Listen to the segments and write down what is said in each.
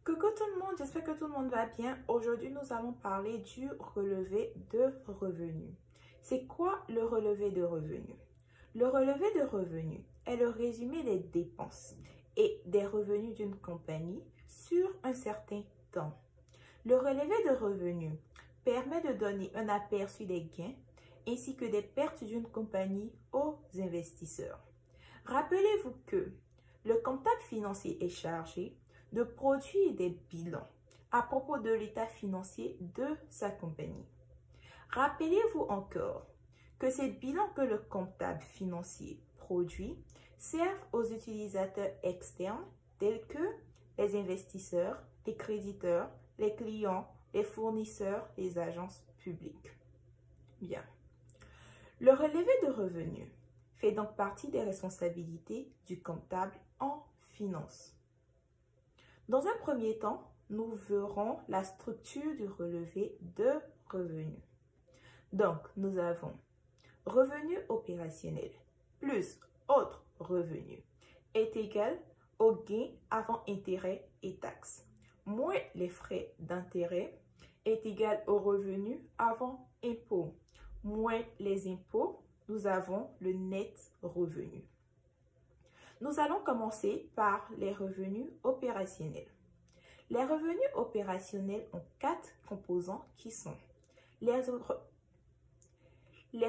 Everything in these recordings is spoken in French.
Coucou tout le monde, j'espère que tout le monde va bien. Aujourd'hui, nous allons parler du relevé de revenus. C'est quoi le relevé de revenus? Le relevé de revenus est le résumé des dépenses et des revenus d'une compagnie sur un certain temps. Le relevé de revenus permet de donner un aperçu des gains ainsi que des pertes d'une compagnie aux investisseurs. Rappelez-vous que le comptable financier est chargé de produire des bilans à propos de l'état financier de sa compagnie. Rappelez-vous encore que ces bilans que le comptable financier produit servent aux utilisateurs externes tels que les investisseurs, les créditeurs, les clients, les fournisseurs, les agences publiques. Bien. Le relevé de revenus fait donc partie des responsabilités du comptable en finance. Dans un premier temps, nous verrons la structure du relevé de revenus. Donc, nous avons revenus opérationnels plus autres revenus est égal au gain avant intérêt et taxes, moins les frais d'intérêt est égal au revenu avant impôt, moins les impôts, nous avons le net revenu. Nous allons commencer par les revenus opérationnels. Les revenus opérationnels ont 4 composants qui sont les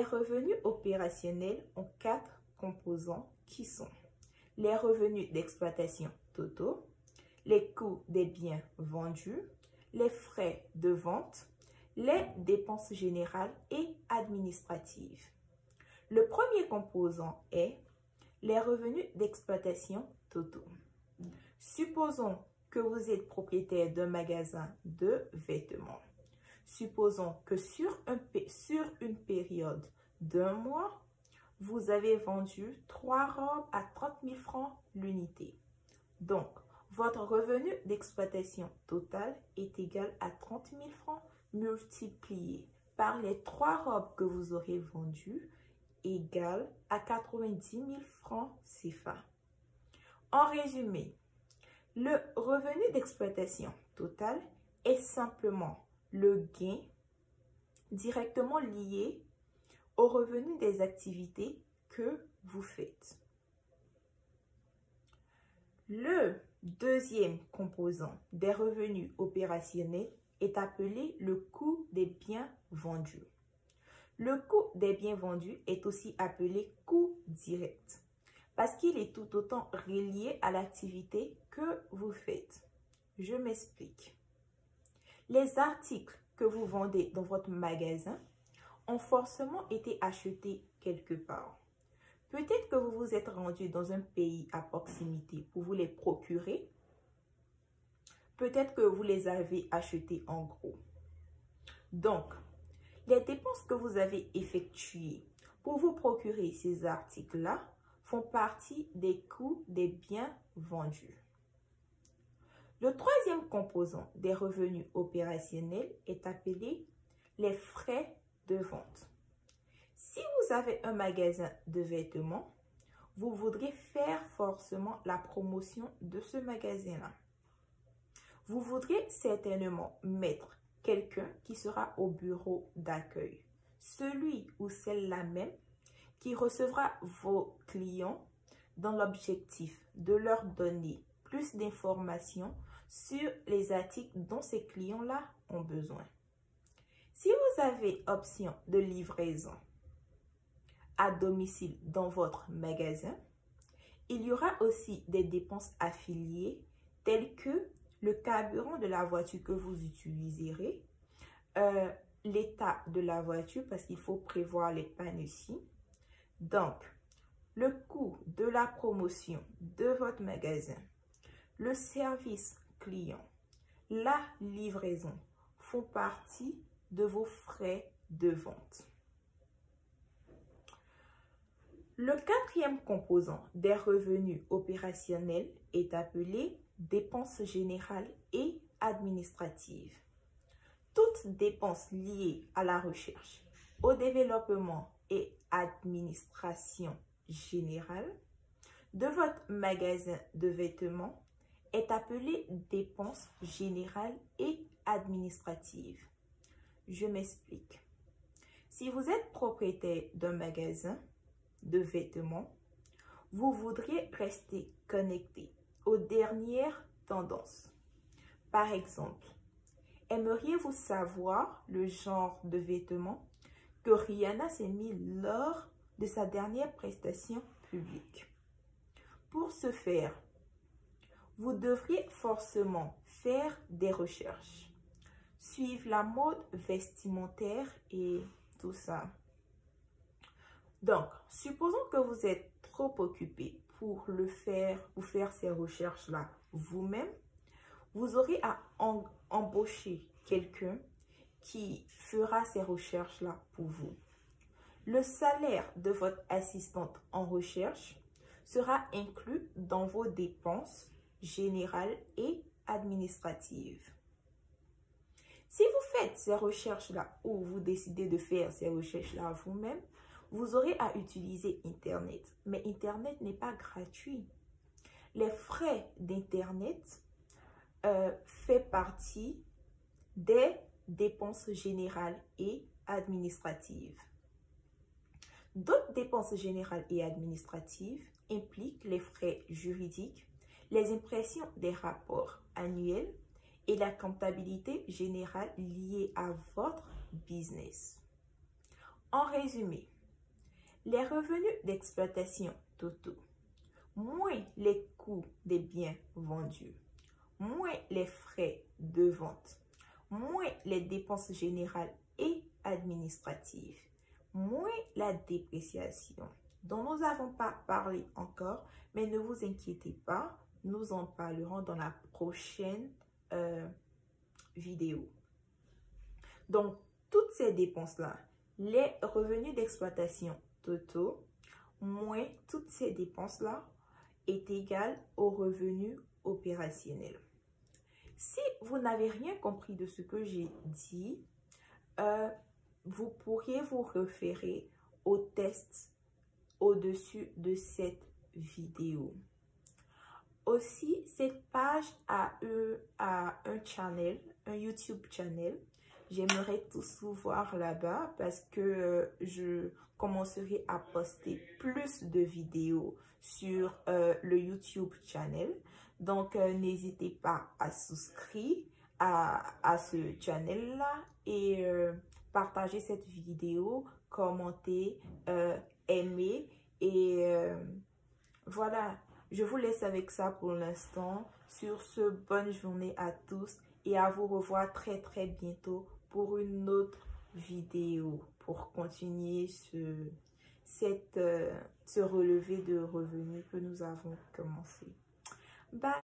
revenus opérationnels ont 4 composants qui sont les revenus d'exploitation totaux, les coûts des biens vendus, les frais de vente, les dépenses générales et administratives. Le premier composant est les revenus d'exploitation totaux. Supposons que vous êtes propriétaire d'un magasin de vêtements. Supposons que sur une période d'un mois, vous avez vendu 3 robes à 30 000 francs l'unité. Donc, votre revenu d'exploitation total est égal à 30 000 francs multiplié par les 3 robes que vous aurez vendues égale à 90 000 francs CFA. En résumé, le revenu d'exploitation total est simplement le gain directement lié au revenu des activités que vous faites. Le deuxième composant des revenus opérationnels est appelé le coût des biens vendus. Le coût des biens vendus est aussi appelé coût direct parce qu'il est tout autant relié à l'activité que vous faites. Je m'explique. Les articles que vous vendez dans votre magasin ont forcément été achetés quelque part. Peut-être que vous vous êtes rendu dans un pays à proximité pour vous les procurer. Peut-être que vous les avez achetés en gros. Donc, les dépenses que vous avez effectuées pour vous procurer ces articles-là font partie des coûts des biens vendus. Le troisième composant des revenus opérationnels est appelé les frais de vente. Si vous avez un magasin de vêtements, vous voudrez faire forcément la promotion de ce magasin-là. Vous voudrez certainement mettre quelqu'un qui sera au bureau d'accueil, celui ou celle-là même qui recevra vos clients dans l'objectif de leur donner plus d'informations sur les articles dont ces clients-là ont besoin. Si vous avez option de livraison à domicile dans votre magasin, il y aura aussi des dépenses affiliées telles que le carburant de la voiture que vous utiliserez, l'état de la voiture parce qu'il faut prévoir les pannes ici. Donc, le coût de la promotion de votre magasin, le service client, la livraison font partie de vos frais de vente. Le quatrième composant des revenus opérationnels est appelé dépenses générales et administratives. Toutes dépenses liées à la recherche, au développement et administration générale de votre magasin de vêtements est appelée dépense générale et administrative. Je m'explique. Si vous êtes propriétaire d'un magasin de vêtements, vous voudriez rester connecté aux dernières tendances. Par exemple, aimeriez-vous savoir le genre de vêtements que Rihanna s'est mis lors de sa dernière prestation publique? Pour ce faire, vous devriez forcément faire des recherches, suivre la mode vestimentaire et tout ça. Donc, supposons que vous êtes trop occupé pour faire ces recherches-là vous-même. Vous aurez à embaucher quelqu'un qui fera ces recherches-là pour vous. Le salaire de votre assistante en recherche sera inclus dans vos dépenses générales et administratives. Si vous faites ces recherches-là ou vous décidez de faire ces recherches-là vous-même, vous aurez à utiliser Internet. Mais Internet n'est pas gratuit. Les frais d'Internet fait partie des dépenses générales et administratives. D'autres dépenses générales et administratives impliquent les frais juridiques, les impressions des rapports annuels et la comptabilité générale liée à votre business. En résumé, les revenus d'exploitation totaux, moins les coûts des biens vendus, moins les frais de vente, moins les dépenses générales et administratives, moins la dépréciation, dont nous n'avons pas parlé encore, mais ne vous inquiétez pas, nous en parlerons dans la prochaine vidéo. Donc, toutes ces dépenses-là, les revenus d'exploitation totaux, moins toutes ces dépenses-là, est égal aux revenus opérationnels. Si vous n'avez rien compris de ce que j'ai dit, vous pourriez vous référer au test au-dessus de cette vidéo. Aussi, cette page a un channel, un YouTube channel. J'aimerais tous vous voir là-bas parce que je commencerai à poster plus de vidéos sur le YouTube channel. Donc, n'hésitez pas à souscrire à ce channel-là et partager cette vidéo, commenter, aimer et voilà. Je vous laisse avec ça pour l'instant. Sur ce, bonne journée à tous et à vous revoir très bientôt pour une autre vidéo pour continuer ce relevé de revenus que nous avons commencé. Bye!